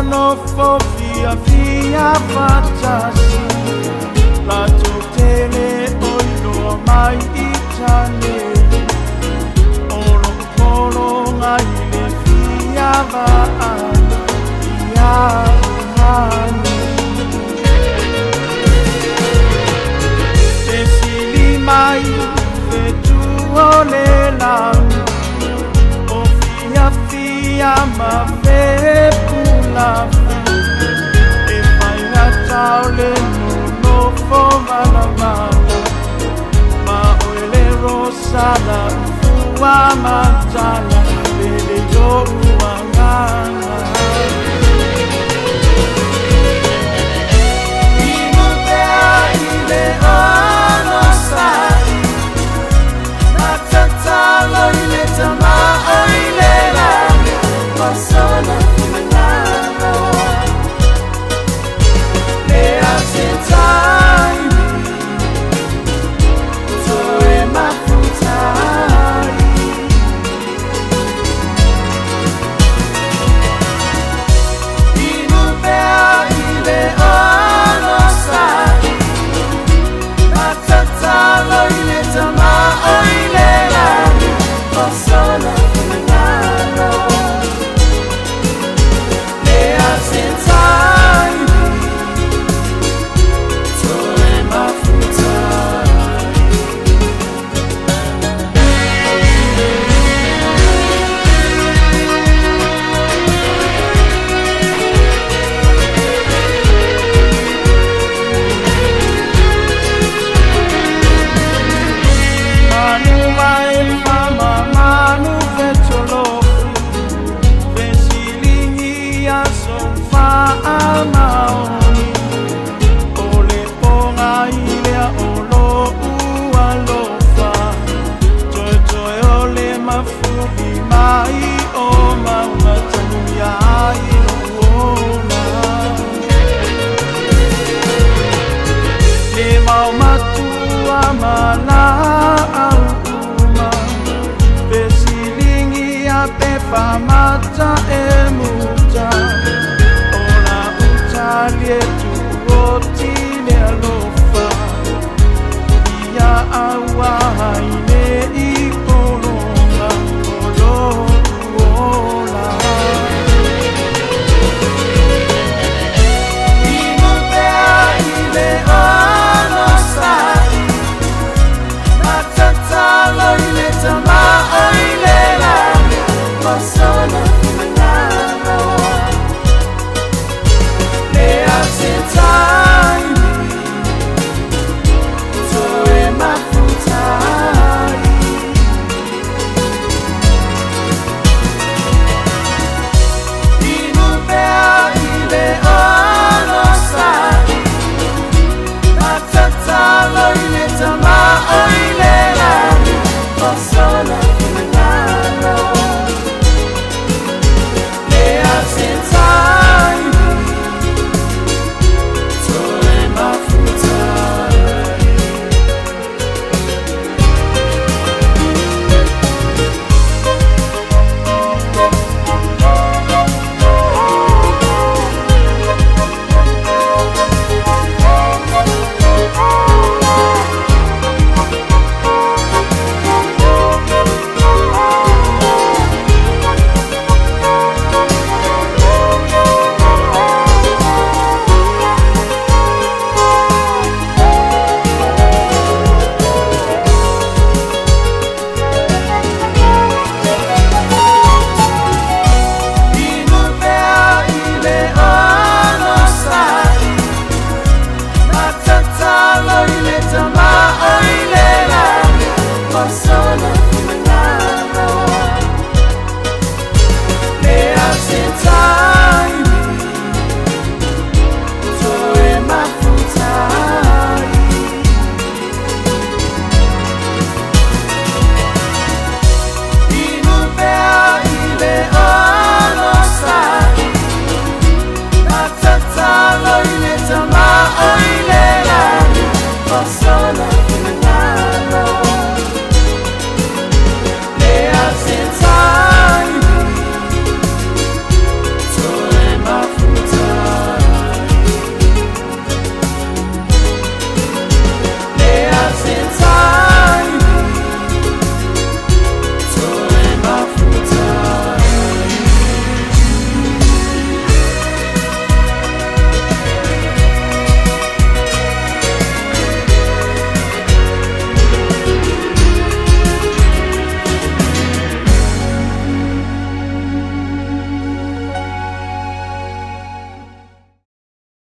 monophobia via fantasy la tutele oilo mai itane oro kolo ngaile via vaana ia hani esili mai fetuole lang o fia ma fepula e fai na taule no fo mana ma oile rosada fua matala lele jo uanganga imupea ile ono sai matatalo ile tama oile la pasona finalo le asentai toe mafutai inupea ile ono sai matatalo ile tama oile la pasona finalo le asentai toe mafutai manu mai mama manu vetolofi vesilingi asofa amaoni ole ponga ilea olo ualofa joy ole mafubi mai o maunatanu ya iluona le mau matua mala aluma vesilingi a pefa mata e muta ora utalie tu otile alofa ia awa haine I kolonga olo uola imupea ile ono sai matatalo ile tama oile la pasona finalo le asentai